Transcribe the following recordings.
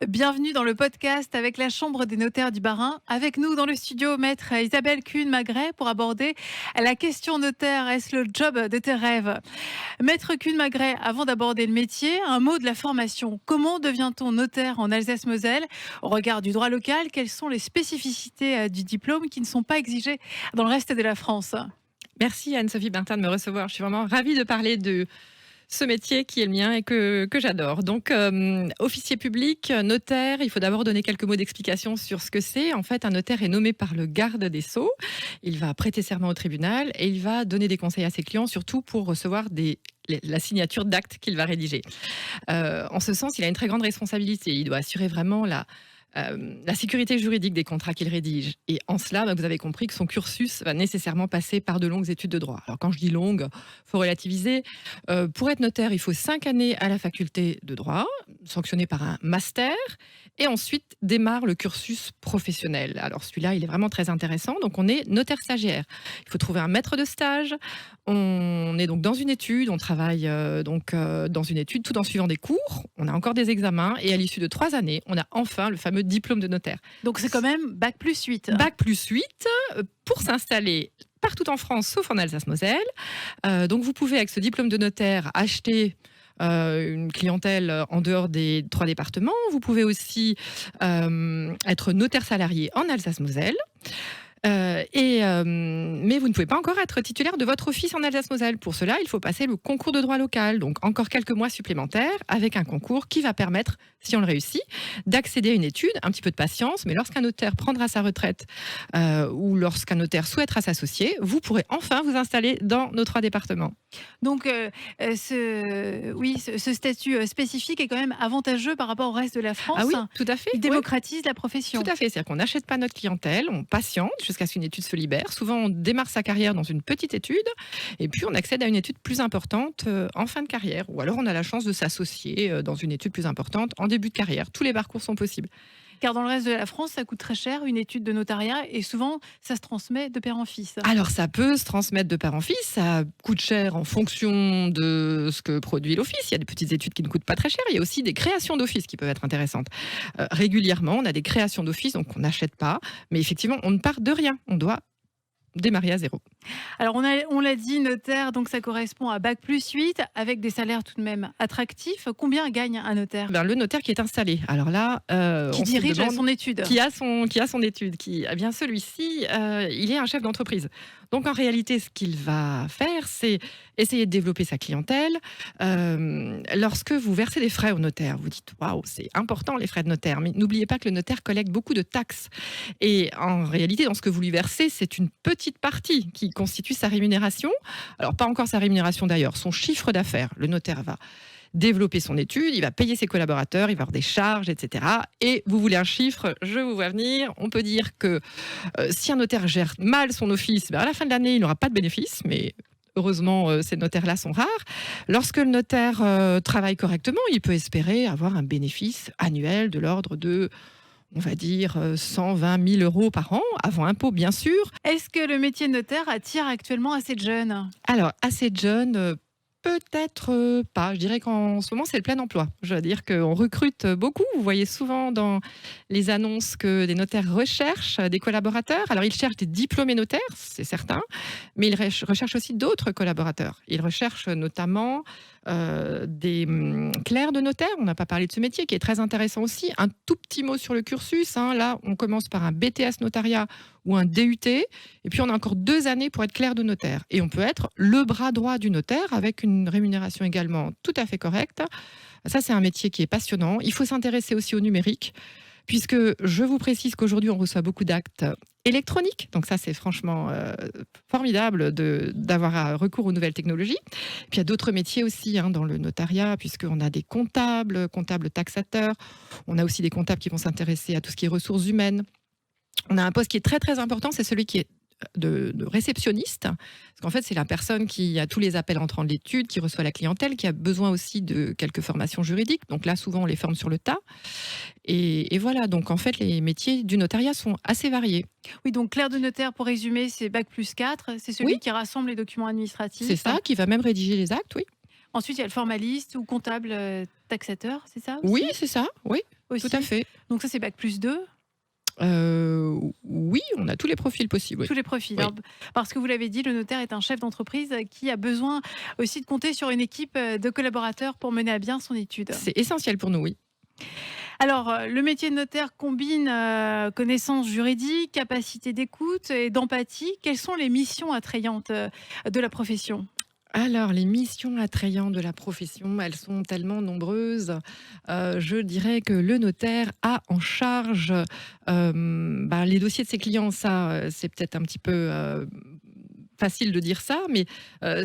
Bienvenue dans le podcast avec la Chambre des notaires du Bas-Rhin. Avec nous dans le studio, maître Isabelle Kuhn-Magret pour aborder la question notaire. Est-ce le job de tes rêves? Maître Kuhn-Magret, avant d'aborder le métier, un mot de la formation. Comment devient-on notaire en Alsace-Moselle? Au regard du droit local, quelles sont les spécificités du diplôme qui ne sont pas exigées dans le reste de la France? Merci Anne-Sophie Bertin de me recevoir. Je suis vraiment ravie de parler de ce métier qui est le mien et que j'adore. Donc, officier public, notaire, il faut d'abord donner quelques mots d'explication sur ce que c'est. En fait, un notaire est nommé par le garde des Sceaux. Il va prêter serment au tribunal et il va donner des conseils à ses clients, surtout pour recevoir la signature d'actes qu'il va rédiger. En ce sens, il a une très grande responsabilité. Il doit assurer vraiment la sécurité juridique des contrats qu'il rédige. Et en cela, vous avez compris que son cursus va nécessairement passer par de longues études de droit. Alors quand je dis longue, il faut relativiser. Pour être notaire, il faut 5 années à la faculté de droit, sanctionné par un master, et ensuite démarre le cursus professionnel. Alors celui-là, il est vraiment très intéressant. Donc on est notaire stagiaire. Il faut trouver un maître de stage. On est donc dans une étude, on travaille dans une étude tout en suivant des cours. On a encore des examens et à l'issue de 3 années, on a enfin le fameux diplôme de notaire. Donc c'est quand même Bac+8. Bac plus 8 pour s'installer partout en France, sauf en Alsace-Moselle. Donc vous pouvez, avec ce diplôme de notaire, acheter une clientèle en dehors des 3 départements. Vous pouvez aussi être notaire salarié en Alsace-Moselle. Mais vous ne pouvez pas encore être titulaire de votre office en Alsace-Moselle. Pour cela, il faut passer le concours de droit local. Donc encore quelques mois supplémentaires avec un concours qui va permettre, si on le réussit, d'accéder à une étude. Un petit peu de patience, mais lorsqu'un notaire prendra sa retraite ou lorsqu'un notaire souhaitera s'associer, vous pourrez enfin vous installer dans nos 3 départements. Donc, ce statut spécifique est quand même avantageux par rapport au reste de la France. Ah oui, tout à fait. Il démocratise la profession. Tout à fait, c'est-à-dire qu'on n'achète pas notre clientèle, on patiente jusqu'à ce qu'une étude se libère. Souvent, on démarre sa carrière dans une petite étude et puis on accède à une étude plus importante en fin de carrière. Ou alors on a la chance de s'associer dans une étude plus importante en début de carrière. Tous les parcours sont possibles. Car dans le reste de la France, ça coûte très cher, une étude de notariat, et souvent, ça se transmet de père en fils. Alors, ça peut se transmettre de père en fils, ça coûte cher en fonction de ce que produit l'office. Il y a des petites études qui ne coûtent pas très cher, il y a aussi des créations d'office qui peuvent être intéressantes. Régulièrement, on a des créations d'office, donc on n'achète pas, mais effectivement, on ne part de rien, on doit démarrer à zéro. Alors, on l'a dit, notaire, donc ça correspond à Bac+8, avec des salaires tout de même attractifs. Combien gagne un notaire? Le notaire qui est installé. Alors là, qui dirige son étude. Qui a son étude. Eh bien, celui-ci, il est un chef d'entreprise. Donc, en réalité, ce qu'il va faire, c'est essayer de développer sa clientèle. Lorsque vous versez des frais au notaire, vous dites « Waouh, c'est important les frais de notaire ». Mais n'oubliez pas que le notaire collecte beaucoup de taxes. Et en réalité, dans ce que vous lui versez, c'est une petite partie qui constitue sa rémunération. Alors, pas encore sa rémunération d'ailleurs, son chiffre d'affaires. Le notaire va développer son étude, il va payer ses collaborateurs, il va avoir des charges, etc. Et vous voulez un chiffre, je vous vois venir. On peut dire que si un notaire gère mal son office, à la fin de l'année, il n'aura pas de bénéfice, mais heureusement, ces notaires-là sont rares. Lorsque le notaire travaille correctement, il peut espérer avoir un bénéfice annuel de l'ordre de, on va dire, 120 000 euros par an, avant impôt, bien sûr. Est-ce que le métier de notaire attire actuellement assez de jeunes? Alors, assez de jeunes, peut-être pas. Je dirais qu'en ce moment, c'est le plein emploi. Je veux dire qu'on recrute beaucoup. Vous voyez souvent dans les annonces que des notaires recherchent des collaborateurs. Alors, ils cherchent des diplômés notaires, c'est certain, mais ils recherchent aussi d'autres collaborateurs. Ils recherchent notamment des clercs de notaire. On n'a pas parlé de ce métier qui est très intéressant aussi. Un tout petit mot sur le cursus. Là, on commence par un BTS notariat ou un DUT. Et puis, on a encore 2 années pour être clerc de notaire. Et on peut être le bras droit du notaire avec une rémunération également tout à fait correcte. Ça, c'est un métier qui est passionnant. Il faut s'intéresser aussi au numérique, puisque je vous précise qu'aujourd'hui, on reçoit beaucoup d'actes électroniques. Donc ça, c'est franchement formidable d'avoir recours aux nouvelles technologies. Puis il y a d'autres métiers aussi dans le notariat, puisqu'on a des comptables taxateurs. On a aussi des comptables qui vont s'intéresser à tout ce qui est ressources humaines. On a un poste qui est très très important, c'est celui qui est de réceptionniste, parce qu'en fait c'est la personne qui a tous les appels entrants de l'étude, qui reçoit la clientèle, qui a besoin aussi de quelques formations juridiques, donc là souvent on les forme sur le tas, et voilà, donc en fait les métiers du notariat sont assez variés. Oui, donc clerc de notaire, pour résumer, c'est Bac+4, c'est celui qui rassemble les documents administratifs. C'est ça, qui va même rédiger les actes, oui. Ensuite, il y a le formaliste ou comptable taxateur, c'est ça aussi? Oui, c'est ça, oui. aussi. Tout à fait. Donc ça, c'est bac+2. Oui, on a tous les profils possibles. Oui. Tous les profils. Oui. Hein. Parce que vous l'avez dit, le notaire est un chef d'entreprise qui a besoin aussi de compter sur une équipe de collaborateurs pour mener à bien son étude. C'est essentiel pour nous, oui. Alors, le métier de notaire combine connaissances juridiques, capacité d'écoute et d'empathie. Quelles sont les missions attrayantes de la profession? Alors, les missions attrayantes de la profession, elles sont tellement nombreuses. Je dirais que le notaire a en charge les dossiers de ses clients. Ça, c'est peut-être un petit peu facile de dire ça, mais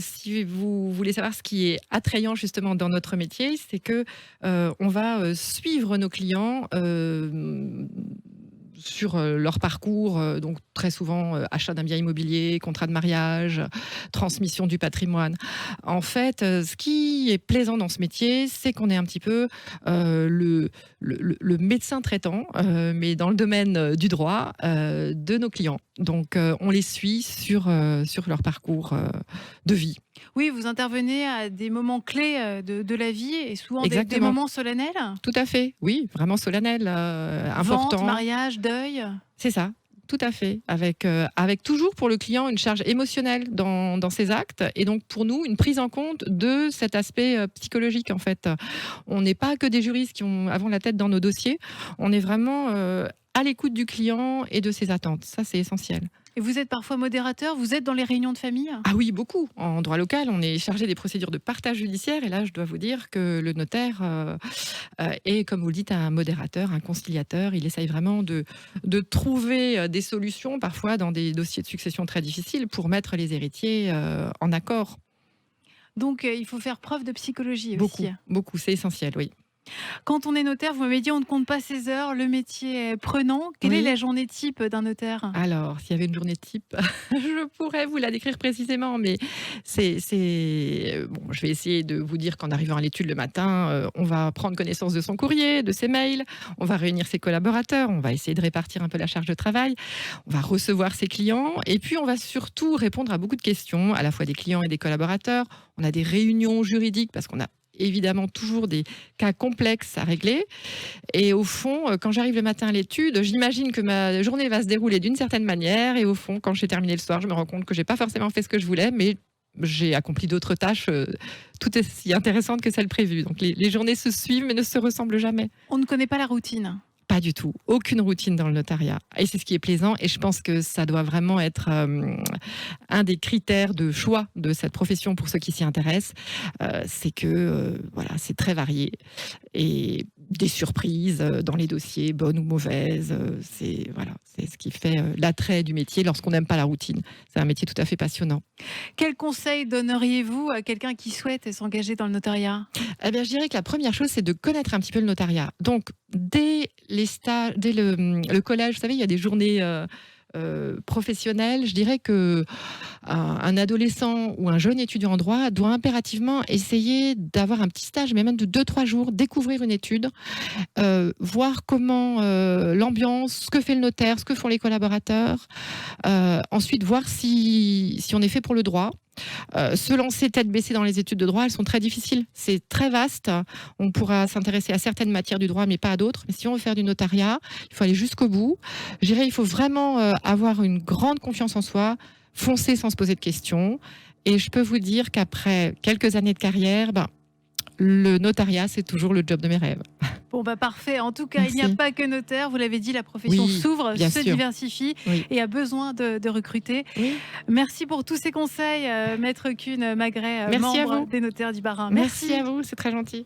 si vous voulez savoir ce qui est attrayant justement dans notre métier, c'est que on va suivre nos clients sur leur parcours, donc très souvent achat d'un bien immobilier, contrat de mariage, transmission du patrimoine. En fait, ce qui est plaisant dans ce métier, c'est qu'on est un petit peu le médecin traitant, mais dans le domaine du droit, de nos clients. Donc, on les suit sur leur parcours de vie. Oui, vous intervenez à des moments clés de la vie et souvent des Exactement. moments solennels. Tout à fait, oui, vraiment solennel, Vente, important. mariage, deuil. C'est ça, tout à fait. Avec toujours pour le client une charge émotionnelle dans ses actes et donc pour nous une prise en compte de cet aspect psychologique en fait. On n'est pas que des juristes qui avons la tête dans nos dossiers, on est vraiment à l'écoute du client et de ses attentes. Ça, c'est essentiel. Et vous êtes parfois modérateur, vous êtes dans les réunions de famille? Ah oui, beaucoup. En droit local, on est chargé des procédures de partage judiciaire et là, je dois vous dire que le notaire est, comme vous le dites, un modérateur, un conciliateur. Il essaye vraiment de trouver des solutions, parfois dans des dossiers de succession très difficiles, pour mettre les héritiers en accord. Donc, il faut faire preuve de psychologie Beaucoup, aussi. beaucoup, c'est essentiel, oui. Quand on est notaire, vous m'avez dit on ne compte pas ses heures, le métier est prenant. Quelle Oui. est la journée type d'un notaire? Alors, s'il y avait une journée type, je pourrais vous la décrire précisément, mais bon, je vais essayer de vous dire qu'en arrivant à l'étude le matin, on va prendre connaissance de son courrier, de ses mails, on va réunir ses collaborateurs, on va essayer de répartir un peu la charge de travail, on va recevoir ses clients, et puis on va surtout répondre à beaucoup de questions, à la fois des clients et des collaborateurs. On a des réunions juridiques parce qu'on a évidemment toujours des cas complexes à régler. Et au fond, quand j'arrive le matin à l'étude, j'imagine que ma journée va se dérouler d'une certaine manière. Et au fond, quand j'ai terminé le soir, je me rends compte que j'ai pas forcément fait ce que je voulais, mais j'ai accompli d'autres tâches tout aussi intéressantes que celles prévues. Donc les journées se suivent mais ne se ressemblent jamais. On ne connaît pas la routine. Pas du tout. Aucune routine dans le notariat. Et c'est ce qui est plaisant. Et je pense que ça doit vraiment être un des critères de choix de cette profession pour ceux qui s'y intéressent. C'est que voilà, c'est très varié. Et des surprises dans les dossiers, bonnes ou mauvaises. C'est ce qui fait l'attrait du métier lorsqu'on n'aime pas la routine. C'est un métier tout à fait passionnant. Quel conseil donneriez-vous à quelqu'un qui souhaite s'engager dans le notariat? Eh bien, je dirais que la première chose, c'est de connaître un petit peu le notariat. Donc, dès les stages, dès le collège, vous savez, il y a des journées professionnelles. Je dirais que un adolescent ou un jeune étudiant en droit doit impérativement essayer d'avoir un petit stage, mais même de 2-3 jours, découvrir une étude, voir comment l'ambiance, ce que fait le notaire, ce que font les collaborateurs. Ensuite, voir si on est fait pour le droit. Se lancer tête baissée dans les études de droit, elles sont très difficiles. C'est très vaste. On pourra s'intéresser à certaines matières du droit, mais pas à d'autres. Mais si on veut faire du notariat, il faut aller jusqu'au bout. Je dirais, il faut vraiment avoir une grande confiance en soi, foncer sans se poser de questions. Et je peux vous dire qu'après quelques années de carrière, le notariat, c'est toujours le job de mes rêves. Bon, parfait. En tout cas, Merci. il n'y a pas que notaire. Vous l'avez dit, la profession Oui, s'ouvre, bien se sûr. diversifie Oui. et a besoin de recruter. Oui. Merci pour tous ces conseils, Maître Kuhn Magret, Merci à membre vous. des notaires du Bas-Rhin. Merci à vous, c'est très gentil.